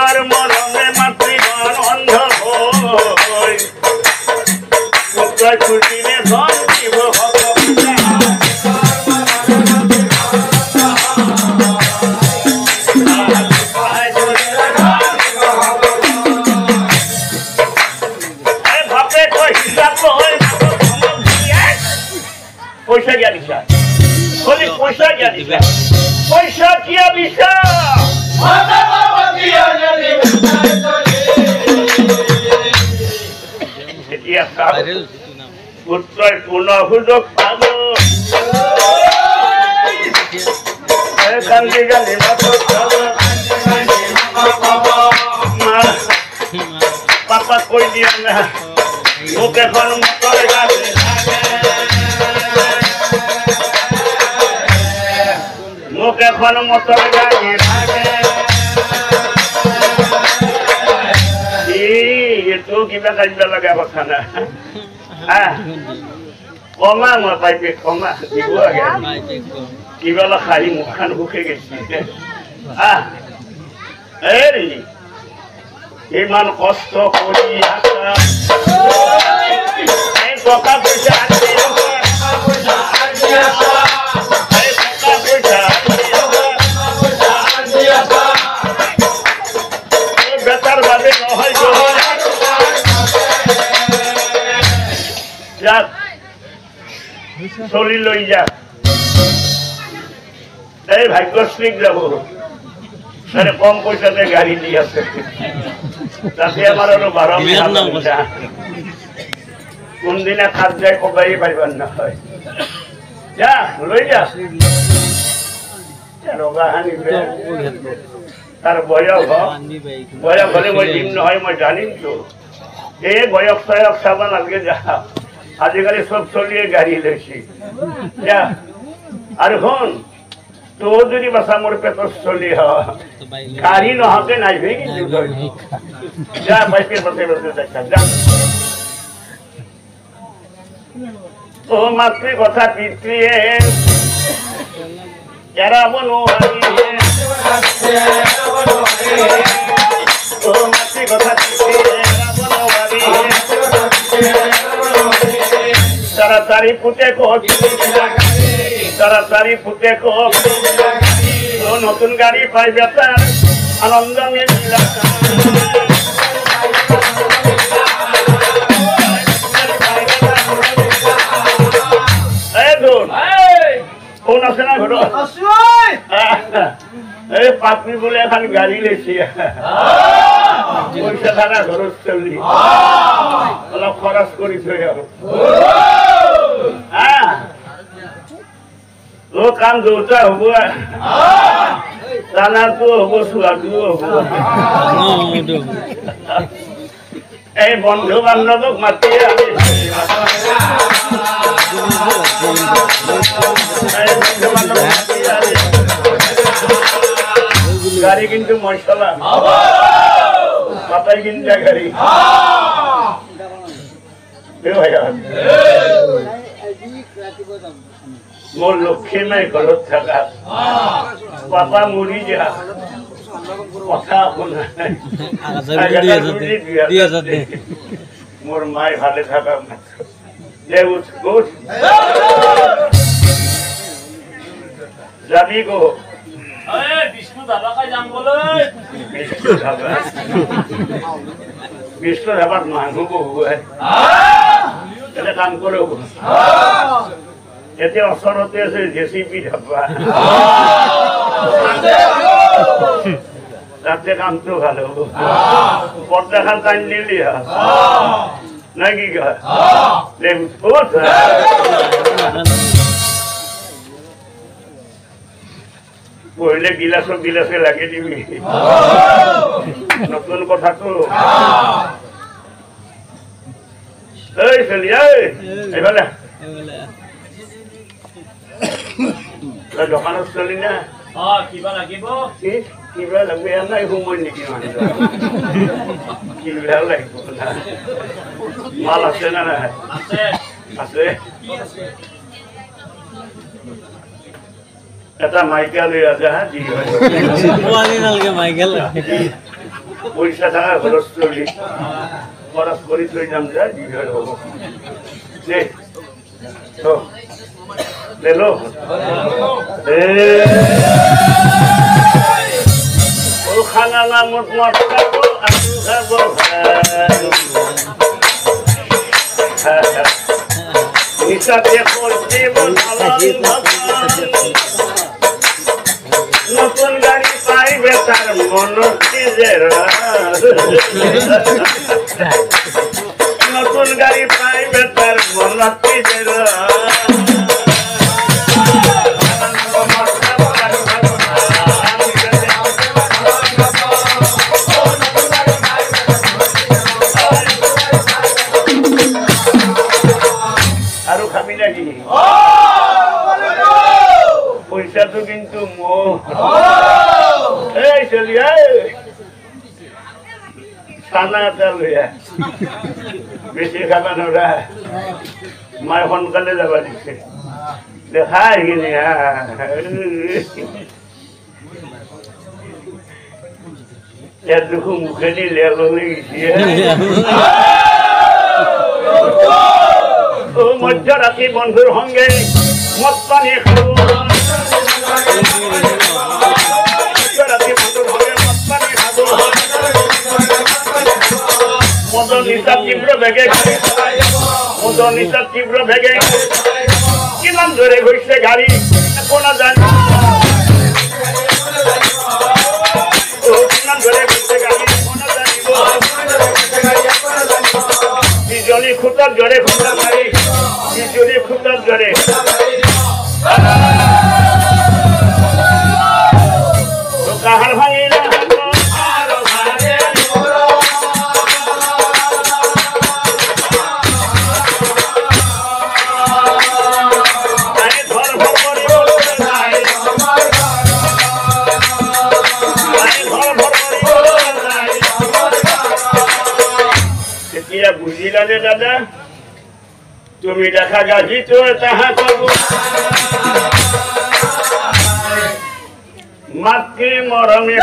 তোমার মরমে মাতৃগণ অন্ধ হই পুত্র ছুটিলে ধন দিব পয়সা গিয়া দিশা বলি পয়সা গিয়া দিশা পয়সা কিয়া দিশা পুত্রের কোন সুযোগ পাব কান্দি গালি পাপা কই দিয়া না মোক এখন মটর গাড়ি মোক এখন মটর গাড়ি তো কিবা কাজিয়া লগা কথা না কমা মই পাইপে কমা দিব কিবা খাই মুখখান ভুকে গেছি ইমান কষ্ট কৰি টকা পইচা বেটার বাবে নহয় যাক চলি লৈ যাক এই ভাগ্যশ্রীক যাব তাহলে কম পয়সাতে গাড়ি দিয়ে আছে তাতে আমার আরো 12 পয়সা কোন দিনে খাদ যায় কবাই পাইবার না হয় যা লৈ যা রোগাহানি তার বয়স হলে মই দিন নহয় মই জানিম তো এই বয়স সয়স চাব নালগে যা আজিকালি সব চলিয়ে গাড়ি লৈছি যা আর হন তো যদি বাসা মোর পেটর চলি গাড়ি নহকে নাইবে কিন্তু যা বাইকের বসে বসে দেখা যা ও মাতৃ কথা পিতৃয়ে এরাব নোহারি ও মাতৃ কথা পিতৃয়ে এরাব নোহারি তাড়াতাড়ি ফুটে কোক তাড়াতাড়ি ফুটে কোক নতুন গাড়ি পাইবে তার আনন্দ মিলিলা কোন আছে না ঘর এই পাত্রী বলে এখন গাড়ি লেছি পয়সা থাকা খরচ চলি অলপ খরচ করি থৈ আৰু ও কাম দুটা হব জানাটো হব চোৱাটো হব এই বন্ধু বান্ধৱক মাতি গাড়ি কিন্তু মই চলাম পাতাই কিনতে গাড়ি মোৰ লক্ষ্মী নাই ঘৰত থাকা পাপা মৰি যা কথা শুনা মোর মায় ভালে থাকা যাবি গো বিষ্ণু ধাবা খাই যাম বলে বিষ্ণু ধাবাত মানুহ বহু এটা কাম করে এতে অসরতে আছে জেসিপি ধাবা তাতে কামটো ভালো পর্দা খান টাইম নিলি নাকি পহিলে গিলাসক গিলাসে লাগে দিবি নতুন কথা তো এই চলি এইফালে দোকানত চলি না কিবা লাগিব কিবা লাগবে নাই সময় নেকি কিবা লাগিব মাল আছে না আছে এটা মাইকেল রাজা পয়সা টাকা খরচ করি খরচ করি তুই নাম যা বিঘর হবো লো ও খানা না মত মত খাবো আলু খাবো নিশাতে করতে নতুন গাড়ি পাইবে তার মন নতুন গাড়ি পাইবে তার মন আরো খাবি নাকি পয়সা তো কিন্তু এই চলি সানাটা লইয়া বেশি খাবা নোরা মায় সোনকালে যাবা দিছে দেখা কিনি ইয়ার দুখু মুখেদি লেলো গেছি মধ্যরাত্রি বন্ধুর সঙ্গে মদ পানী খাবো মধ্যরাত্রি বন্ধুর সঙ্গে মদ পানী খাবো মদ নিশা তীব্র বেগে মদ নিশা তীব্র বেগে কিমান ধরে গৈছে গাড়ি কোনা জানি কিমান ধরে গৈছে গাড়ি কোনা জানিব বিজলি খুঁটার জোরে খুঁটা মারি বিজলি খুঁটার জোরে কাহার ভাঙি না বুঝিলা রে দাদা তুমি দেখা গাছি তো তাহা করব মাতৃ মরমে